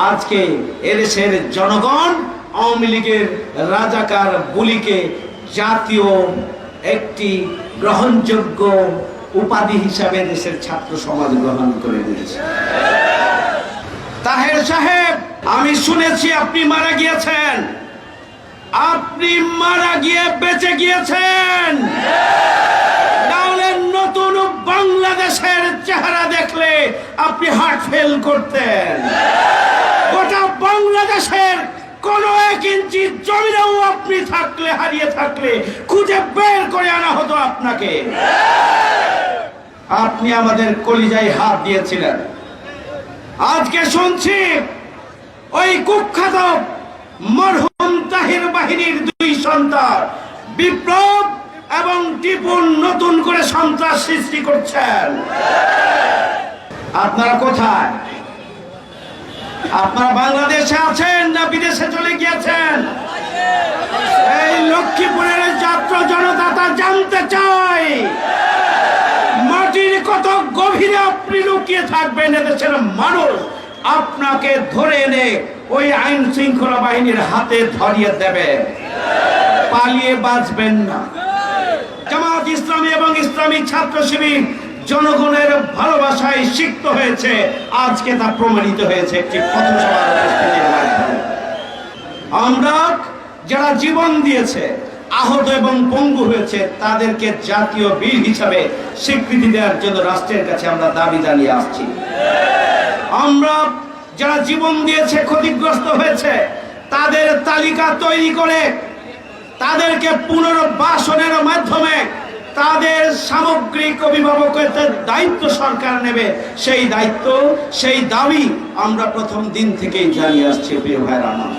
আজকে এদেশের জনগণ আওয়ামী লীগের রাজাকার বুলিকে জাতীয় একটি গ্রহণযোগ্য উপাধি হিসাবে দেশের ছাত্র সমাজ গ্রহণ করে নিয়েছে। তাহের সাহেব, আমি শুনেছি আপনি মারা গিয়েছেন। আপনি মারা গিয়ে বেঁচে গিয়েছেন, তাহলে নতুন বাংলাদেশের চেহারা দেখলে আপনি হার্ট ফেল করতেন। গোটা বাংলাদেশের কোন 1 ইঞ্চি জমিও আপনি থাকলে, হারিয়ে থাকলে খুঁজে বের করে আনা হতো আপনাকে। আপনি আমাদের কলিজায় হাত দিয়েছিলেন। আজকে শুনছি ওই কুখ্যাত মরহুম তাহের বাহিনীর 2 সন্তান বিপ্লব এবং টিপুন নতুন করে সন্ত্রাস সৃষ্টি করছেন। আপনারা কোথায়? আপনারা বাংলাদেশে আছেন না বিদেশে চলে গিয়েছেন? এই লক্ষ্মীপুরের ছাত্র জনতা তা জানতে চায়। মাটির কত গভীরে আপনি লুকিয়ে থাকবেন, এদেশের মানুষ আপনাকে ধরে এনে ওই আইন শৃঙ্খলা বাহিনীর হাতে ধরিয়ে দেবে। পালিয়ে বাঁচবেন না। জামাত ইসলামী এবং ইসলামী ছাত্র শিবির জনগণের ভালোবাসায় সিক্ত হয়েছে। আজকে তা প্রমাণিত হয়েছে একটি পথসভার উপস্থিতির মাধ্যমে। আমরা যারা জীবন দিয়েছে, আহত এবং পঙ্গু হয়েছে, তাদেরকে জাতীয় বীর হিসাবে স্বীকৃতি দেওয়ার জন্য রাষ্ট্রের কাছে আমরা দাবি জানিয়ে আসছি। আমরা যারা জীবন দিয়েছে, ক্ষতিগ্রস্ত হয়েছে, তাদের তালিকা তৈরি করে তাদেরকে পুনর্বাসনের মাধ্যমে তাদের সামগ্রিক অভিভাবকত্বের দায়িত্ব সরকার নেবে। সেই দায়িত্ব, সেই দাবি আমরা প্রথম দিন থেকেই জানিয়ে আসছি। প্রিয় ভাইরা আমার,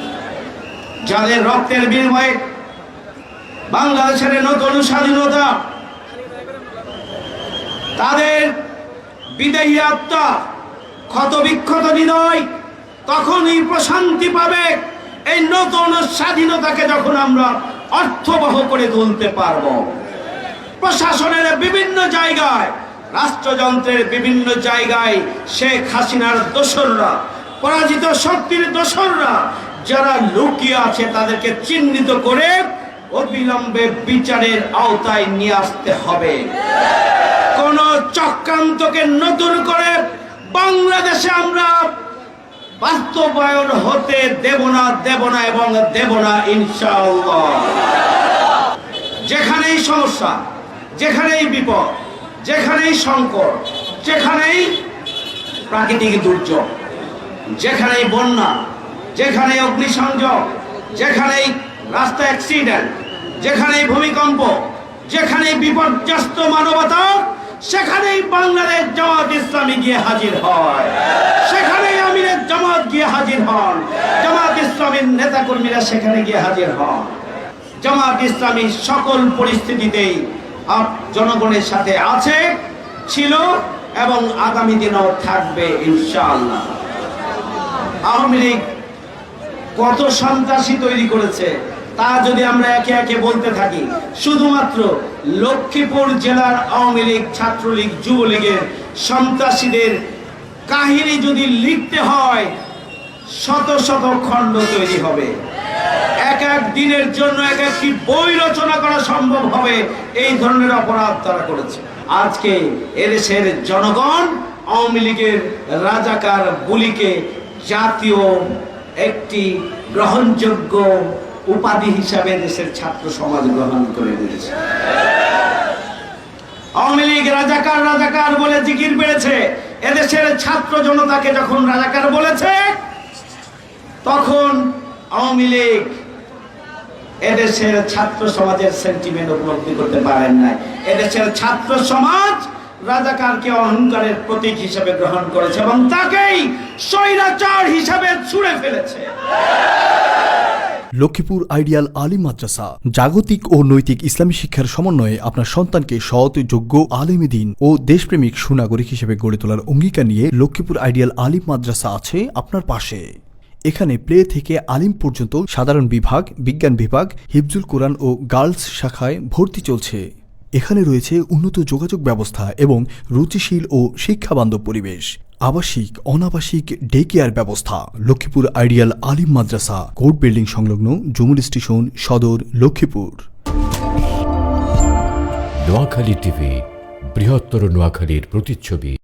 যাদের রক্তের বিনিময়ে বাংলাদেশের নতুন স্বাধীনতা, তাদের বিদেহী আত্মা ক্ষত বিক্ষত হৃদয় তখনই প্রশান্তি পাবে এই নতুন স্বাধীনতাকে যখন আমরা অর্থবহ করে তুলতে পারব। প্রশাসনের বিভিন্ন জায়গায়, রাষ্ট্রযন্ত্রের বিভিন্ন জায়গায় শেখ হাসিনার দোসররা, পরাজিত শক্তির দোসররা যারা লুকিয়ে আছে, তাদেরকে চিহ্নিত করে অবিলম্বে বিচারের আওতায় নিয়ে আসতে হবে। কোন চক্রান্তকে নতুন করে বাংলাদেশে আমরা বাস্তবায়ন হতে দেব না এবং দেব না ইনশাআল্লাহ। যেখানেই সমস্যা, যেখানেই বিপদ, যেখানেই সংকট, যেখানেই প্রাকৃতিক দুর্যোগ, যেখানেই বন্যা, যেখানেই অগ্নিসংযোগ, যেখানেই রাস্তা অ্যাক্সিডেন্ট, যেখানেই ভূমিকম্প, যেখানেই বিপর্যস্ত মানবতা, সেখানেই বাংলাদেশ জামাত ইসলামী গিয়ে হাজির হয়। সেখানেই আমিরের জামাত গিয়ে হাজির হন। জামাত ইসলামীর নেতাকর্মীরা সেখানে গিয়ে হাজির হন। জামাত ইসলামী সকল পরিস্থিতিতেই জনগণের সাথে আছে, ছিল এবং আগামী দিনেও থাকবে ইনশাআল্লাহ। আওয়ামী লীগ কত সন্ত্রাসী তৈরি করেছে তা যদি আমরা একে একে বলতে থাকি, শুধুমাত্র লক্ষ্মীপুর জেলার আওয়ামী লীগ, ছাত্রলীগ, যুবলীগের সন্ত্রাসীদের কাহিনী যদি লিখতে হয়, শত শত খণ্ড তৈরি হবে। এক এক দিনের জন্য এক একটি বই রচনা করা সম্ভব হবে এই ধরনের অপরাধ তারা করেছে। আজকে এদেশের জনগণ আওয়ামী লীগের রাজাকার বুলিকে জাতীয় একটি গ্রহণযোগ্য উপাধি হিসাবে দেশের ছাত্র সমাজ গ্রহণ করে নিয়েছে। আওয়ামী লীগ রাজাকার রাজাকার বলে জিকির পেয়েছে। এদেশের ছাত্র জনতাকে যখন রাজাকার বলেছে, তখন আওয়ামী লীগ এদেশের ছাত্র সমাজের সেন্টিমেন্ট উপলব্ধি করতে পারেন নাই। এদেশের ছাত্র সমাজ রাজাকারকে অহংকারের প্রতীক হিসেবে গ্রহণ করেছে এবং তাকেই স্বৈরাচার হিসেবে ছুঁড়ে ফেলেছে। লক্ষ্মীপুর আইডিয়াল আলিম মাদ্রাসা জাগতিক ও নৈতিক ইসলামী শিক্ষার সমন্বয়ে আপনার সন্তানকে সৎ, যোগ্য, আলেমে দ্বীন ও দেশপ্রেমিক সুনাগরিক হিসেবে গড়ে তোলার অঙ্গীকার নিয়ে লক্ষ্মীপুর আইডিয়াল আলিম মাদ্রাসা আছে আপনার পাশে। এখানে প্লে থেকে আলিম পর্যন্ত সাধারণ বিভাগ, বিজ্ঞান বিভাগ, হিফজুল কোরআন ও গার্লস শাখায় ভর্তি চলছে। এখানে রয়েছে উন্নত যোগাযোগ ব্যবস্থা এবং রুচিশীল ও শিক্ষাবান্ধব পরিবেশ। আবাসিক অনাবাসিক ডে কেয়ার ব্যবস্থা। লক্ষ্মীপুর আইডিয়াল আলিম মাদ্রাসা, কোর্ট বিল্ডিং সংলগ্ন জুমুল স্টেশন, সদর, লক্ষ্মীপুর। নোয়াখালী টিভি, বৃহত্তর নোয়াখালীর প্রতিচ্ছবি।